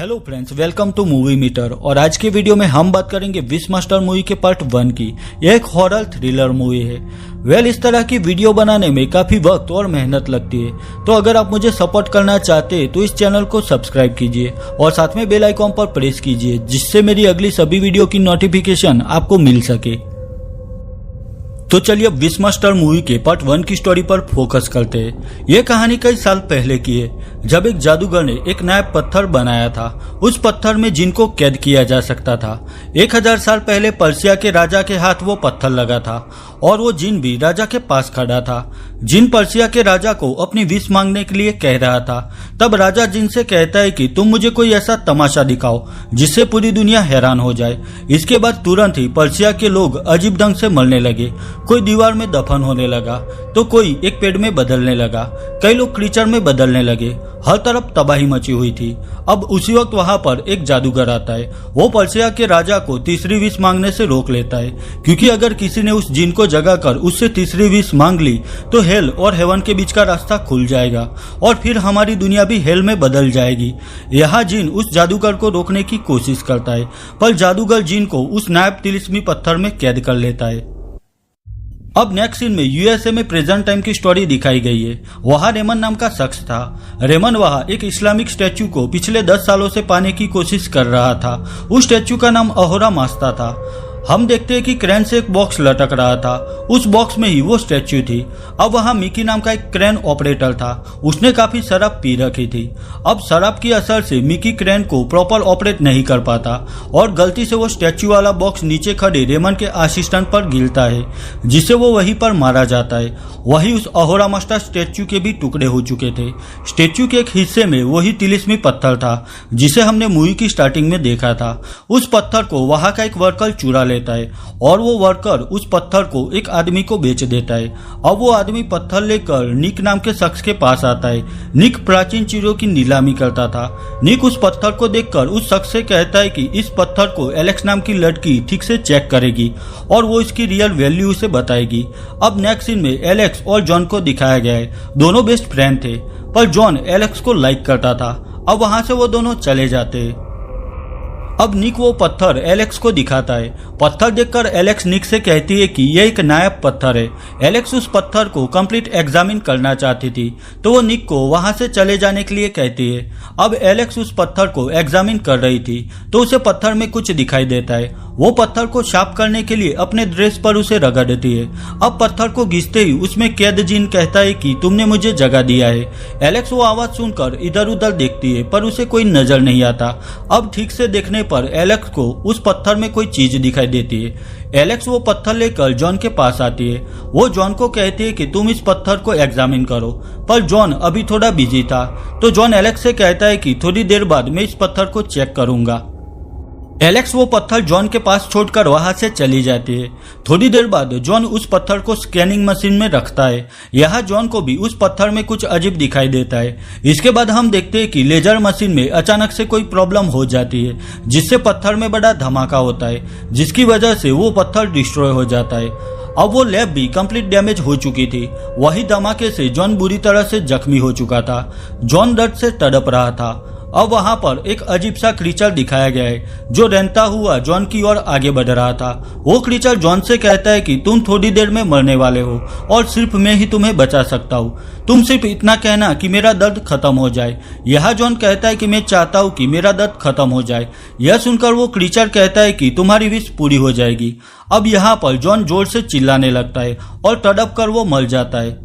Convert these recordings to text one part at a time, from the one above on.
Hello friends, welcome to movie meter. और आज के वीडियो में हम बात करेंगे विश मास्टर मूवी के पार्ट 1 की। यह एक हॉरर थ्रिलर मूवी है। इस तरह की वीडियो बनाने में काफी वक्त और मेहनत लगती है, तो अगर आप मुझे सपोर्ट करना चाहते हैं तो इस चैनल को सब्सक्राइब कीजिए और साथ में बेल आइकॉन पर प्रेस कीजिए, जिससे मेरी अगली सभी वीडियो की नोटिफिकेशन आपको मिल सके। तो चलिए अब विश मास्टर मूवी के पार्ट 1 की स्टोरी पर फोकस करते हैं। यह कहानी कई साल पहले की है, जब एक जादूगर ने एक नया पत्थर बनाया था। उस पत्थर में जिन को कैद किया जा सकता था। 1000 साल पहले पर्सिया के राजा के हाथ वो पत्थर लगा था और वो जिन भी राजा के पास खड़ा था। जिन पर्सिया के राजा को अपनी विश मांगने के लिए कह रहा था। तब राजा जिन से कहता है कि तुम मुझे कोई ऐसा तमाशा दिखाओ जिससे पूरी दुनिया हैरान हो जाए। इसके बाद तुरंत ही पर्सिया के लोग अजीब ढंग से मरने लगे। कोई दीवार में दफन होने लगा तो कोई एक पेड़ में बदलने लगा, कई लोग क्रीचर में बदलने लगे। हर तरफ तबाही मची हुई थी। अब उसी वक्त वहां पर एक जादूगर आता है। वो पर्सिया के राजा को तीसरी विश मांगने से रोक लेता है, क्योंकि अगर किसी ने उस जिन को जगाकर उससे तीसरी विश मांग ली तो हेल और हेवन के बीच का रास्ता खुल जाएगा और फिर हमारी दुनिया भी हेल में बदल जाएगी। यहाँ जिन उस जादूगर को रोकने की कोशिश करता है, पर जादूगर जिन को उस नायब तिलिस्मी पत्थर में कैद कर लेता है। अब नेक्स्ट सीन में यूएसए में प्रेजेंट टाइम की स्टोरी दिखाई गई है। वहां रेमन नाम का शख्स था। रेमन वहां एक इस्लामिक स्टैचू को पिछले 10 सालों से पाने की कोशिश कर रहा था। उस स्टैचू का नाम अहोरा मास्ता था। हम देखते हैं कि क्रेन से एक बॉक्स लटक रहा था। उस बॉक्स में ही वो स्टैचू थी। अब वहां मिकी नाम का एक क्रेन ऑपरेटर था। उसने काफी शराब पी रखी थी। अब शराब की असर से मिकी क्रेन को प्रॉपर ऑपरेट नहीं कर पाता और गलती से वो स्टैचू वाला बॉक्स नीचे खड़े रेमन के असिस्टेंट पर गिरता है, जिसे वो वहीं पर मारा जाता है। वही उस अहोरा मास्टर स्टैचू के भी टुकड़े हो चुके थे। स्टैचू के एक हिस्से में वही तिलिस्मी पत्थर था जिसे हमने मूवी की स्टार्टिंग में देखा था। उस पत्थर को वहां का एक वर्कर चुरा लेता है और वो वर्कर उस पत्थर को एक आदमी को बेच देता है। अब वो आदमी पत्थर लेकर निक नाम के शख्स के पास आता है। निक प्राचीन चीजों की नीलामी करता था। निक उस पत्थर को देखकर उस शख्स से कहता है कि इस पत्थर को एलेक्स नाम की लड़की ठीक से चेक करेगी और वो इसकी रियल वैल्यू उसे बताएगी। अब नेक्स्ट सीन में एलेक्स और जॉन को दिखाया गया है। दोनों बेस्ट फ्रेंड थे, पर जॉन एलेक्स को लाइक करता था। अब वहां से वो दोनों चले जाते हैं। अब निक वो पत्थर एलेक्स को दिखाता है। पत्थर देखकर एलेक्स निक से कहती है कि यह एक नायाब पत्थर है। एलेक्स उस पत्थर को कंप्लीट एग्जामिन करना चाहती थी, तो वो निक को वहां से चले जाने के लिए कहती है। अब एलेक्स उस पत्थर को एग्जामिन कर रही थी तो उसे पत्थर में कुछ दिखाई देता है। वो पत्थर को शार्प करने के लिए अपने ड्रेस पर उसे रगड़ती है। अब पत्थर को घिसते ही उसमें कैद जिन कहता है कि तुमने मुझे जगह दिया है। एलेक्स वो आवाज सुनकर इधर उधर देखती है, पर उसे कोई नजर नहीं आता। अब ठीक से देखने पर एलेक्स को उस पत्थर में कोई चीज दिखाई देती है। एलेक्स वो पत्थर लेकर जॉन के पास आती है। वो जॉन को कहती है कि तुम इस पत्थर को एग्जामिन करो, पर जॉन अभी थोड़ा बिजी था, तो जॉन एलेक्स से कहता है कि थोड़ी देर बाद मैं इस पत्थर को चेक करूंगा। एलेक्स वो पत्थर जॉन के पास छोड़कर वहां से चली जाती है। थोड़ी देर बाद जॉन उस पत्थर को स्कैनिंग मशीन में रखता है। यहाँ जॉन को भी उस पत्थर में कुछ अजीब दिखाई देता है। इसके बाद हम देखते हैं कि लेजर मशीन में अचानक से कोई प्रॉब्लम हो जाती है, जिससे पत्थर में बड़ा धमाका होता है, जिसकी वजह से वो पत्थर डिस्ट्रॉय हो जाता है। अब वो लैब भी कंप्लीट डैमेज हो चुकी थी। वही धमाके से जॉन बुरी तरह से जख्मी हो चुका था। जॉन दर्द से तड़प रहा था। अब वहां पर एक अजीब सा क्रीचर दिखाया गया है, जो रेंगता हुआ जॉन की ओर आगे बढ़ रहा था। वो क्रीचर जॉन से कहता है कि तुम थोड़ी देर में मरने वाले हो और सिर्फ मैं ही तुम्हें बचा सकता हूँ। तुम सिर्फ इतना कहना कि मेरा दर्द खत्म हो जाए। यह जॉन कहता है कि मैं चाहता हूँ कि मेरा दर्द खत्म हो जाए। यह सुनकर वो क्रीचर कहता है कि तुम्हारी विश पूरी हो जाएगी। अब यहाँ पर जॉन जोर से चिल्लाने लगता है और तड़प कर वो मर जाता है।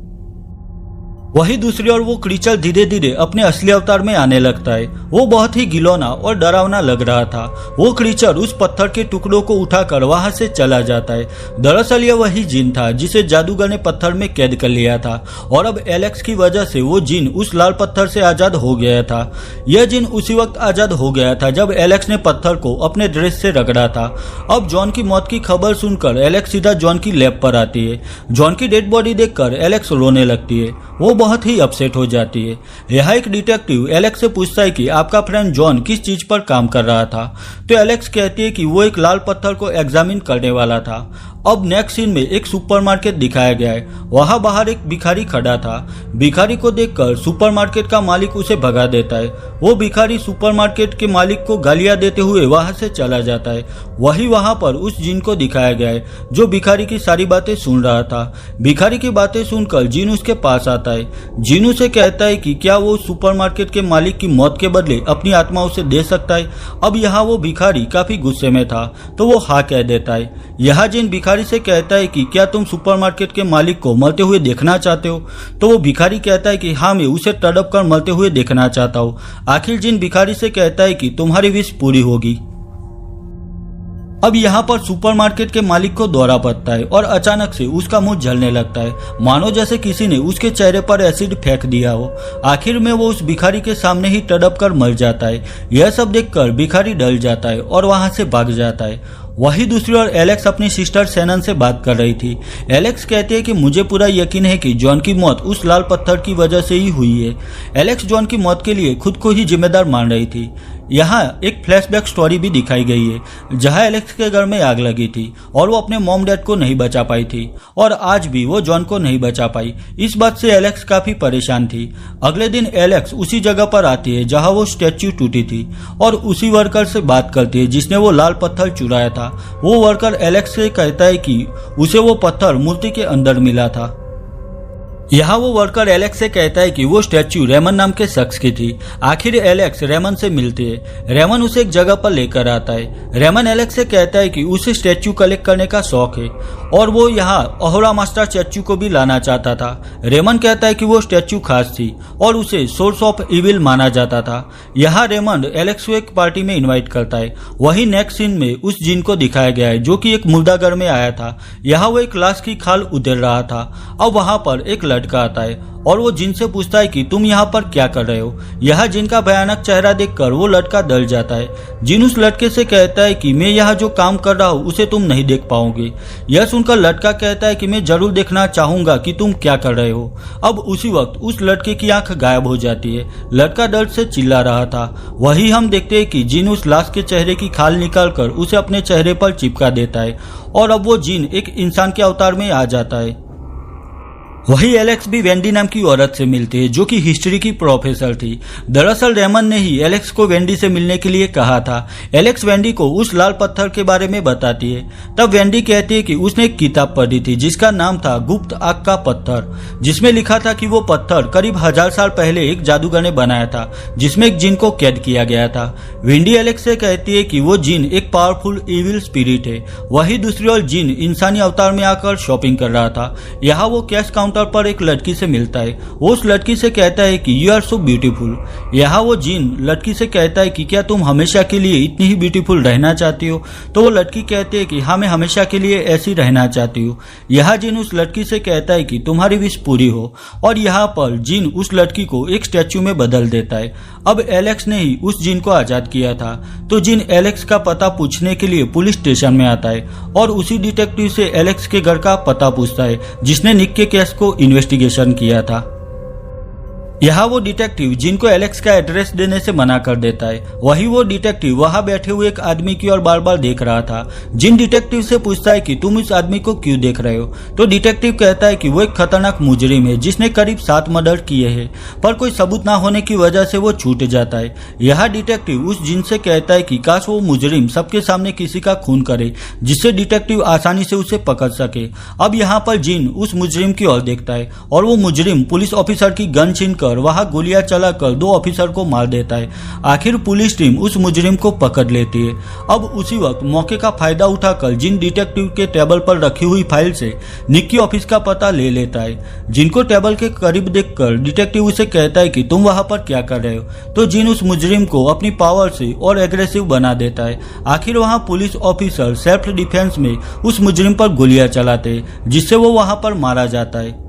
वही दूसरी ओर वो क्रीचर धीरे धीरे अपने असली अवतार में आने लगता है। वो बहुत ही घिनौना और डरावना लग रहा था। वो क्रीचर उस पत्थर के टुकड़ों को उठाकर वहां से चला जाता है। दरअसल यह वही जिन था जिसे जादूगर ने पत्थर में कैद कर लिया था, और अब एलेक्स की वजह से वो जिन उस लाल पत्थर से आजाद हो गया था। यह जिन उसी वक्त आजाद हो गया था जब एलेक्स ने पत्थर को अपने ड्रेस से रगड़ा था। अब जॉन की मौत की खबर सुनकर एलेक्स सीधा जॉन की लैब पर आती है। जॉन की डेड बॉडी देखकर एलेक्स रोने लगती है। वो बहुत ही अपसेट हो जाती है। यहाँ एक डिटेक्टिव एलेक्स से पूछता है कि आपका फ्रेंड जॉन किस चीज पर काम कर रहा था, तो एलेक्स कहती है कि वो एक लाल पत्थर को एग्जामिन करने वाला था। अब नेक्स्ट सीन में एक सुपरमार्केट दिखाया गया है। वहां बाहर एक भिखारी खड़ा था। भिखारी को देखकर सुपरमार्केट का मालिक उसे भगा देता है। वो भिखारी सुपरमार्केट के मालिक को गालियां देते हुए वहां से चला जाता है। वही वहां पर उस जिन को दिखाया गया है जो भिखारी की सारी बातें सुन रहा था। भिखारी की बातें सुनकर जिन उसके पास आता है। जिन उसे कहता है कि क्या वो सुपरमार्केट के मालिक की मौत के बदले अपनी आत्मा उसे दे सकता है। अब यहाँ वो भिखारी काफी गुस्से में था तो वो हाँ कह देता है। यह जिन भिखारी से कहता है कि क्या तुम सुपरमार्केट के मालिक को मरते हुए देखना चाहते हो। तो वो भिखारी कहता है कि हाँ, मैं उसे तड़प कर मरते हुए देखना चाहता हूँ। आखिर जिन भिखारी से कहता है कि तुम्हारी विश पूरी होगी। अब यहाँ पर सुपरमार्केट के मालिक को दौरा पड़ता है और अचानक से उसका मुंह जलने लगता है, मानो जैसे किसी ने उसके चेहरे पर एसिड फेंक दिया हो। आखिर में वो उस भिखारी के सामने ही तड़प कर मर जाता है। यह सब देखकर भिखारी डर जाता है और वहां से भाग जाता है। वही दूसरी ओर एलेक्स अपनी सिस्टर सैनन से बात कर रही थी। एलेक्स कहती है कि मुझे पूरा यकीन है कि जॉन की मौत उस लाल पत्थर की वजह से ही हुई है। एलेक्स जॉन की मौत के लिए खुद को ही जिम्मेदार मान रही थी। यहाँ एक फ्लैशबैक स्टोरी भी दिखाई गई है जहाँ एलेक्स के घर में आग लगी थी और वो अपने मॉम डैड को नहीं बचा पाई थी और आज भी वो जॉन को नहीं बचा पाई। इस बात से एलेक्स काफी परेशान थी। अगले दिन एलेक्स उसी जगह पर आती है जहाँ वो स्टैच्यू टूटी थी और उसी वर्कर से बात करती है जिसने वो लाल पत्थर चुराया था। वो वर्कर एलेक्स से कहता है कि उसे वो पत्थर मूर्ति के अंदर मिला था। यहाँ वो वर्कर एलेक्स से कहता है कि वो स्टैच्यू रेमन नाम के शख्स की थी। आखिर एलेक्स रेमन से मिलती है। रेमन उसे एक जगह पर लेकर आता है। रेमन एलेक्स से कहता है कि उसे स्टैच्यू कलेक्ट करने का शौक है और वो यहाँ अहोरा मास्टर स्टैच्यू को भी लाना चाहता था। रेमन कहता है कि वो स्टैच्यू खास थी और उसे सोर्स ऑफ इविल माना जाता था। यहाँ रेमन एलेक्स को एक पार्टी में इन्वाइट करता है। वही नेक्स्ट सीन में उस जिन को दिखाया गया है जो कि एक मुर्दाघर में आया था। यहाँ वो एक लाश की खाल उधेड़ रहा था। अब वहां पर एक लड़का आता है और वो जिन से पूछता है कि तुम यहाँ पर क्या कर रहे हो। यह जिन का भयानक चेहरा देखकर वो लड़का डर जाता है। जिन उस लड़के से कहता है कि मैं यहाँ जो काम कर रहा हूँ उसे तुम नहीं देख पाओगे। यह सुनकर लड़का कहता है कि मैं जरूर देखना चाहूंगा कि तुम क्या कर रहे हो। अब उसी वक्त उस लड़के की आंख गायब हो जाती है। लड़का डर से चिल्ला रहा था। वही हम देखते हैं कि जिन उस लाश के चेहरे की खाल निकालकर उसे अपने चेहरे पर चिपका देता है और अब वो जिन एक इंसान के अवतार में आ जाता है। वही एलेक्स भी वेंडी नाम की औरत से मिलती है जो कि हिस्ट्री की प्रोफेसर थी। दरअसल रेमन ने ही एलेक्स को वेंडी से मिलने के लिए कहा था। एलेक्स वेंडी को उस लाल पत्थर के बारे में बताती है। तब वेंडी कहती है कि उसने एक किताब पढ़ी थी जिसका नाम था गुप्त आग का पत्थर, जिसमें लिखा था कि वो पत्थर करीब 1000 साल पहले एक जादूगर ने बनाया था जिसमें एक जिन को कैद किया गया था। वेंडी एलेक्स से कहती है कि वो जिन एक पावरफुल इविल स्पिरिट है। वही दूसरी ओर जिन इंसानी अवतार में आकर शॉपिंग कर रहा था। यहाँ वो कैश काउंटर पर एक लड़की से मिलता है। वो उस लड़की से कहता है कि यू आर सो ब्यूटीफुल। यहाँ वो जिन लड़की से कहता है कि क्या तुम हमेशा के लिए इतनी ही ब्यूटीफुल रहना चाहती हो। तो वो लड़की कहती है कि हाँ, मैं हमेशा के लिए ऐसी रहना चाहती हूँ। यहाँ जिन उस लड़की से कहता है कि तुम्हारी विश पूरी हो और यहाँ पर जिन उस लड़की को एक स्टैच्यू में बदल देता है। अब एलेक्स ने ही उस जिन को आजाद किया था तो जिन एलेक्स का पता पूछने के लिए पुलिस स्टेशन में आता है और उसी डिटेक्टिव से एलेक्स के घर का पता पूछता है जिसने निक के केस को इन्वेस्टिगेशन किया था। यहाँ वो डिटेक्टिव जिनको एलेक्स का एड्रेस देने से मना कर देता है। वही वो डिटेक्टिव वहां बैठे हुए एक आदमी की ओर बार बार देख रहा था। जिन डिटेक्टिव से पूछता है कि तुम इस आदमी को क्यों देख रहे हो। तो डिटेक्टिव कहता है कि वो एक खतरनाक मुजरिम है जिसने करीब 7 मर्डर किए हैं, पर कोई सबूत ना होने की वजह से वो छूट जाता है। यह डिटेक्टिव उस जिन से कहता है कि काश वो मुजरिम सबके सामने किसी का खून करे जिससे डिटेक्टिव आसानी से उसे पकड़ सके। अब यहाँ पर जिन उस मुजरिम की ओर देखता है और वो मुजरिम पुलिस ऑफिसर की गन छीन वहां गोलियां चलाकर 2 ऑफिसर को मार देता है। आखिर पुलिस टीम उस मुजरिम को पकड़ लेती है। अब उसी वक्त मौके का फायदा उठाकर जिन डिटेक्टिव के टेबल पर रखी हुई फाइल से निक की ऑफिस का पता ले लेता है। जिनको टेबल के करीब देखकर डिटेक्टिव उसे कहता है कि तुम वहां पर क्या कर रहे हो। तो जिन उस मुजरिम को अपनी पावर से और एग्रेसिव बना देता है। आखिर वहां पुलिस ऑफिसर सेल्फ डिफेंस में उस मुजरिम पर गोलियां चलाते हैं जिससे वो वहां पर मारा जाता है।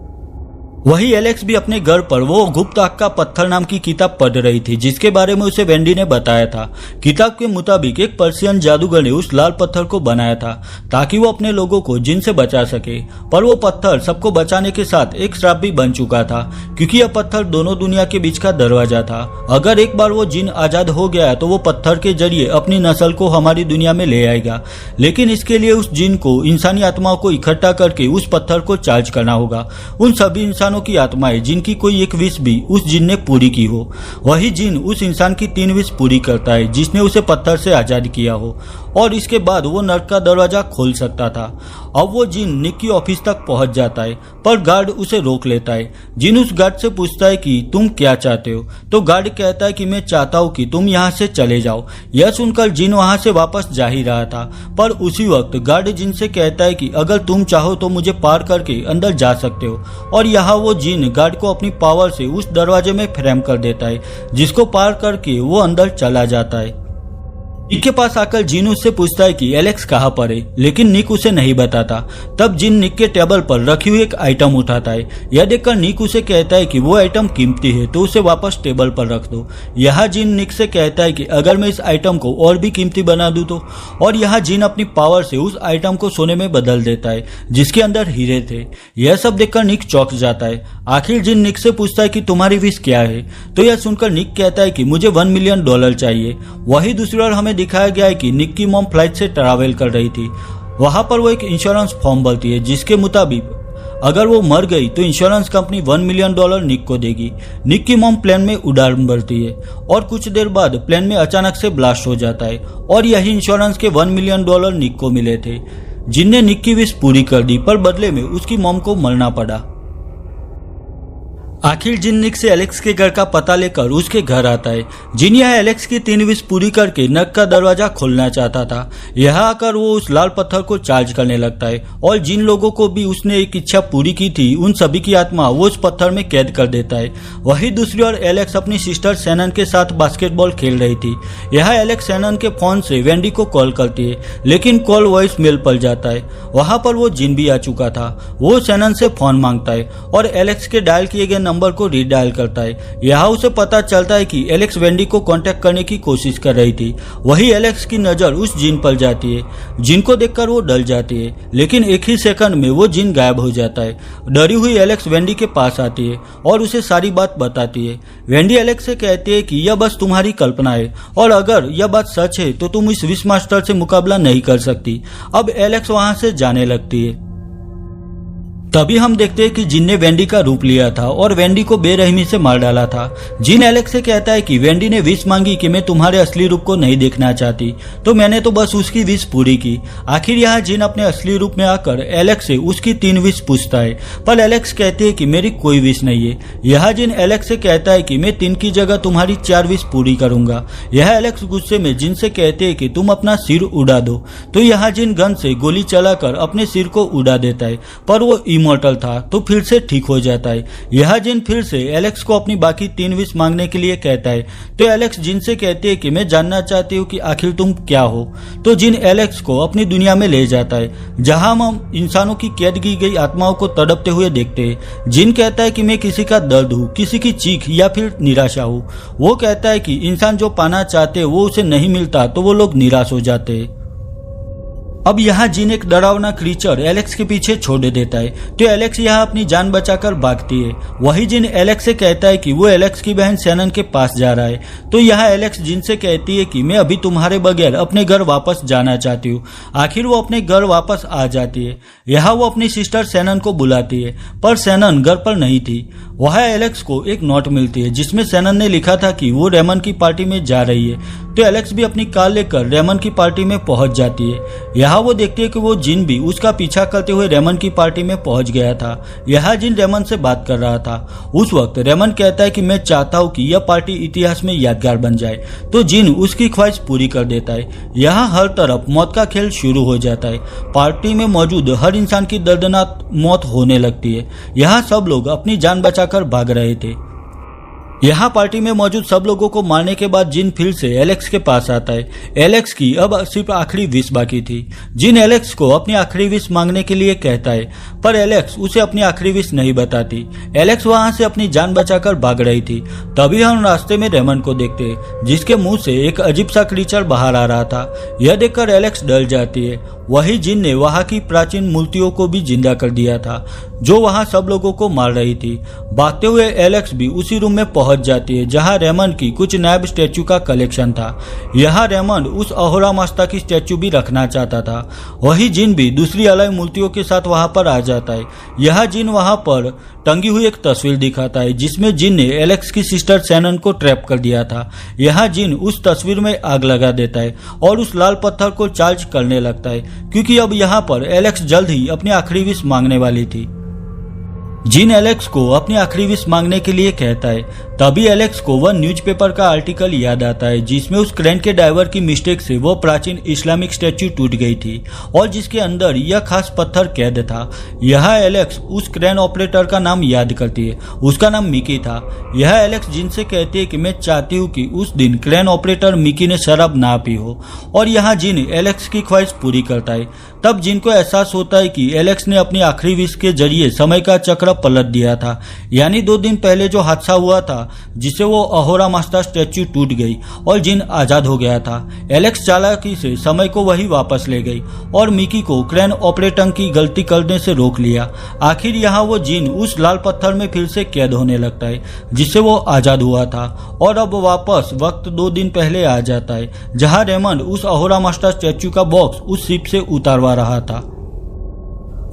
वही एलेक्स भी अपने घर पर वो गुप्त आग का पत्थर नाम की किताब पढ़ रही थी, जिसके बारे में उसे वेंडी ने बताया था। किताब के मुताबिक एक पर्शियन जादूगर ने उस लाल पत्थर को बनाया था ताकि वो अपने लोगों को जिन से बचा सके, पर वो पत्थर सबको बचाने के साथ एक श्राप भी बन चुका था, क्योंकि यह पत्थर दोनों दुनिया के बीच का दरवाजा था। अगर एक बार वो जिन आजाद हो गया तो वो पत्थर के जरिए अपनी नस्ल को हमारी दुनिया में ले आएगा, लेकिन इसके लिए उस जिन को इंसानी आत्माओं को इकट्ठा करके उस पत्थर को चार्ज करना होगा। उन सभी इंसानों की आत्माएं जिनकी कोई एक विश भी उस जिन ने पूरी की हो, वही जिन उस इंसान की 3 विश पूरी करता है जिसने उसे पत्थर से आजाद किया हो, और इसके बाद वो नर्क का दरवाजा खोल सकता था। अब वो जिन निक की ऑफिस तक पहुंच जाता है, पर गार्ड उसे रोक लेता है। जिन उस गार्ड से पूछता है कि तुम क्या चाहते हो, तो गार्ड कहता है कि मैं चाहता हूं कि तुम यहाँ से चले जाओ। यह सुनकर जिन वहां से वापस जा ही रहा था, पर उसी वक्त गार्ड जिन से कहता है कि अगर तुम चाहो तो मुझे पार करके अंदर जा सकते हो, और यहाँ वो जिन गार्ड को अपनी पावर से उस दरवाजे में फ्रेम कर देता है, जिसको पार करके वो अंदर चला जाता है। निक के पास आकर जिन उससे पूछता है कि एलेक्स कहाँ पर है, लेकिन निक उसे नहीं बताता। तब जिन निक के टेबल पर रखी हुई एक आइटम उठाता है। यह देखकर निक उसे कहता है कि वो आइटम कीमती है तो उसे वापस टेबल पर रख दो। यहाँ जिन निक से कहता है कि अगर मैं इस आइटम को और भी कीमती बना दूं तो, और यहाँ जिन अपनी पावर से उस आइटम को सोने में बदल देता है जिसके अंदर हीरे थे। यह सब देखकर निक चौंक जाता है। आखिर जिन निक से पूछता है कि तुम्हारी विश क्या है, तो यह सुनकर निक कहता है कि मुझे $1 मिलियन चाहिए। वही दूसरी ओर हमें दिखाया गया है कि निक की मॉम फ्लाइट से ट्रैवल कर रही थी। वहां पर वो एक इंश्योरेंस फॉर्म भरती है, जिसके मुताबिक अगर वो मर गई तो इंश्योरेंस कंपनी $1 मिलियन निक को देगी। निक की मॉम प्लेन में उड़ान भरती है, और कुछ देर बाद प्लेन में अचानक से ब्लास्ट हो जाता है, और यही इंश्योरेंस के $1 मिलियन निक को मिले थे। जिनने निक की विश पूरी कर दी, पर बदले में उसकी मॉम को मरना पड़ा। आखिर जिन निक से एलेक्स के घर का पता लेकर उसके घर आता है। जिन यह एलेक्स की 3 विश पूरी करके नर्क का दरवाजा खोलना चाहता था। यहाँ आकर वो उस लाल पत्थर को चार्ज करने लगता है, और जिन लोगों को भी उसने एक इच्छा पूरी की थी उन सभी की आत्मा वो उस पत्थर में कैद कर देता है। वही दूसरी ओर एलेक्स अपनी सिस्टर सैनन के साथ बास्केटबॉल खेल रही थी। यहाँ एलेक्स सैनन के फोन से वेंडी को कॉल करती है, लेकिन कॉल वॉइस मेल पर जाता है। वहां पर वो जिन भी आ चुका था। वो सैनन से फोन मांगता है और एलेक्स के डायल किए गए नंबर को रीडायल करता है। यहाँ उसे पता चलता है कि एलेक्स वेंडी को कांटेक्ट करने की कोशिश कर रही थी। वही एलेक्स की नजर उस जिन पर जाती है। जिन को देखकर वो डर जाती है, लेकिन एक ही सेकंड में वो जिन गायब हो जाता है। डरी हुई एलेक्स वेंडी के पास आती है और उसे सारी बात बताती है। वेंडी एलेक्स से कहती है कि यह बस तुम्हारी कल्पना है, और अगर यह बात सच है तो तुम इस विश मास्टर से मुकाबला नहीं कर सकती। अब एलेक्स वहां से जाने लगती है। तभी हम देखते हैं कि जिन ने वेंडी का रूप लिया था और वेंडी को बेरहमी से मार डाला था। जिन एलेक्स से कहता है कि वेंडी ने विश मांगी कि मैं तुम्हारे असली रूप को नहीं देखना चाहती, तो मैंने तो बस उसकी विश पूरी की। आखिर यहाँ जिन अपने असली रूप में आकर एलेक्स से उसकी 3 विश पूछता है, पर एलेक्स कहती है कि मेरी कोई विश नहीं है। यह जिन एलेक्स से कहता है कि मैं 3 की जगह तुम्हारी 4 विश पूरी करूंगा। यह एलेक्स गुस्से में जिन से कहते हैं कि तुम अपना सिर उड़ा दो, तो यहाँ जिन गन से गोली चलाकर अपने सिर को उड़ा देता है, पर वो इमॉर्टल था तो फिर से ठीक हो जाता है। यह जिन फिर से एलेक्स को अपनी बाकी 3 विश मांगने के लिए कहता है, तो एलेक्स जिन से कहती है कि मैं जानना चाहती हूँ कि आखिर तुम क्या हो। तो जिन एलेक्स को अपनी दुनिया में ले जाता है, जहां हम इंसानों की कैद की गई आत्माओं को तड़पते हुए देखते हैं। जिन कहता है कि मैं किसी का दर्द हूँ, किसी की चीख या फिर निराशा हूँ। वो कहता है कि इंसान जो पाना चाहते वो उसे नहीं मिलता तो वो लोग निराश हो जाते हैं। अब यहाँ जिन एक डरावना क्रीचर एलेक्स के पीछे छोड़ देता है, तो एलेक्स यहाँ अपनी जान बचाकर भागती है। वही जिन एलेक्स से कहता है कि वो एलेक्स की बहन सैनन के पास जा रहा है, तो यहाँ एलेक्स जिन से कहती है कि मैं अभी तुम्हारे बगैर अपने घर वापस जाना चाहती हूँ। आखिर वो अपने घर वापस आ जाती है। यहाँ वो अपनी सिस्टर सैनन को बुलाती है, पर सैनन घर पर नहीं थी। वहाँ एलेक्स को एक नोट मिलती है जिसमें सैनन ने लिखा था कि वो रेमन की पार्टी में जा रही है, तो एलेक्स भी अपनी कार लेकर रेमन की पार्टी में पहुंच जाती है। यहाँ वो देखती है कि वो जिन भी उसका पीछा करते हुए रेमन की पार्टी में पहुंच गया था। यहाँ जिन रेमन से बात कर रहा था। उस वक्त रेमन कहता है कि मैं चाहता हूँ कि यह पार्टी इतिहास में यादगार बन जाए, तो जिन उसकी ख्वाहिश पूरी कर देता है। यहाँ हर तरफ मौत का खेल शुरू हो जाता है। पार्टी में मौजूद हर इंसान की दर्दनाक मौत होने लगती है। यहाँ सब लोग अपनी जान बचाकर भाग रहे थे। यहाँ पार्टी में मौजूद सब लोगों को मारने के बाद जिन फिर से एलेक्स के पास आता है। एलेक्स की अब सिर्फ आखिरी विश बाकी थी। जिन एलेक्स को अपनी आखिरी विश मांगने के लिए कहता है, पर एलेक्स उसे अपनी आखिरी विश नहीं बताती। एलेक्स वहां से अपनी जान बचाकर भाग रही थी। तभी हम रास्ते में रेमन को देखते हैं, जिसके मुंह से एक अजीब सा क्रीचर बाहर आ रहा था। यह देखकर एलेक्स डर जाती है। वही जिन ने वहां की प्राचीन मूर्तियों को भी जिंदा कर दिया था, जो वहां सब लोगों को मार रही थी। भागते हुए एलेक्स भी उसी रूम में पहुंच जाती है जहां रेमन की कुछ नायब स्टैचू का कलेक्शन था। यहाँ रेमन उस अहोरा मास्ता की स्टैचू भी रखना चाहता था। वही जिन भी दूसरी अलग मूर्तियों के साथ वहां पर आ जाता है। यह जिन वहां पर टंगी हुई एक तस्वीर दिखाता है, जिसमें जिन ने एलेक्स की सिस्टर शैनन को ट्रैप कर दिया था। यहाँ जिन उस तस्वीर में आग लगा देता है और उस लाल पत्थर को चार्ज करने लगता है, क्योंकि अब यहाँ पर एलेक्स जल्द ही अपनी आखिरी विश मांगने वाली थी। जिन एलेक्स को अपनी आखिरी विश मांगने के लिए कहता है। तभी एलेक्स को वह न्यूज़पेपर का आर्टिकल याद आता है, जिसमें उस क्रेन के ड्राइवर की मिस्टेक से वो प्राचीन इस्लामिक स्टैचू टूट गई थी और जिसके अंदर यह खास पत्थर कैद था। यह एलेक्स उस क्रेन ऑपरेटर का नाम याद करती है। उसका नाम मिकी था। यह एलेक्स जिन से कहती है कि मैं चाहती हूँ कि उस दिन क्रेन ऑपरेटर मिकी ने शराब ना पी हो, और यहाँ जिन एलेक्स की ख्वाहिश पूरी करता है। तब जिन को एहसास होता है कि एलेक्स ने अपनी आखिरी विश के जरिए समय का चक्र पलट दिया था। यानी 2 दिन पहले जो हादसा हुआ था, जिसे वो अहोरा मास्ता स्टैच्यू टूट गई और जिन आजाद हो गया था। एलेक्स चालाकी से समय को वही वापस ले गई और मिकी को क्रेन ऑपरेटर की गलती करने से रोक लिया। आखिर यहाँ वो जिन उस लाल पत्थर में फिर से कैद होने लगता है, जिससे वो आजाद हुआ था। और अब वापस वक्त 2 दिन पहले आ जाता है, जहाँ रेमन उस अहोरा मास्ता स्टैच्यू का बॉक्स उस शिप से उतारवा रहा था।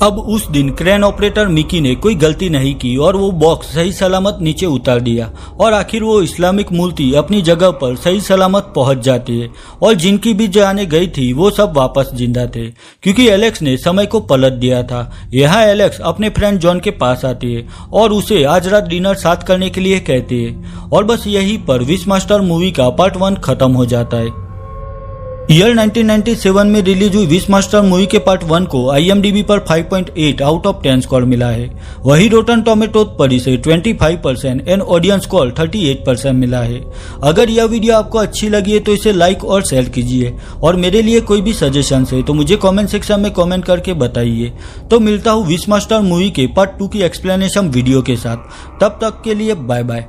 अब उस दिन क्रेन ऑपरेटर मिकी ने कोई गलती नहीं की और वो बॉक्स सही सलामत नीचे उतार दिया और आखिर वो इस्लामिक मूर्ति अपनी जगह पर सही सलामत पहुंच जाती है। और जिनकी भी जाने गई थी वो सब वापस जिंदा थे, क्योंकि एलेक्स ने समय को पलट दिया था। यहाँ एलेक्स अपने फ्रेंड जॉन के पास आती है और उसे आज रात डिनर साथ करने के लिए कहती है। और बस यहीं पर विश मास्टर मूवी का पार्ट 1 खत्म हो जाता है। ईयर 1997 में रिलीज हुई विश मास्टर मूवी के पार्ट 1 को IMDb पर 5.8 आउट ऑफ 10 स्कोर मिला है। वही रोटन टोमेटोज पर इसे 25% एंड ऑडियंस स्कोर 38% मिला है। अगर यह वीडियो आपको अच्छी लगी है तो इसे लाइक और शेयर कीजिए, और मेरे लिए कोई भी सजेशन है तो मुझे कमेंट सेक्शन में कमेंट करके बताइए। तो मिलता हूँ विश मास्टर मूवी के पार्ट 2 की एक्सप्लेनेशन वीडियो के साथ। तब तक के लिए बाय बाय।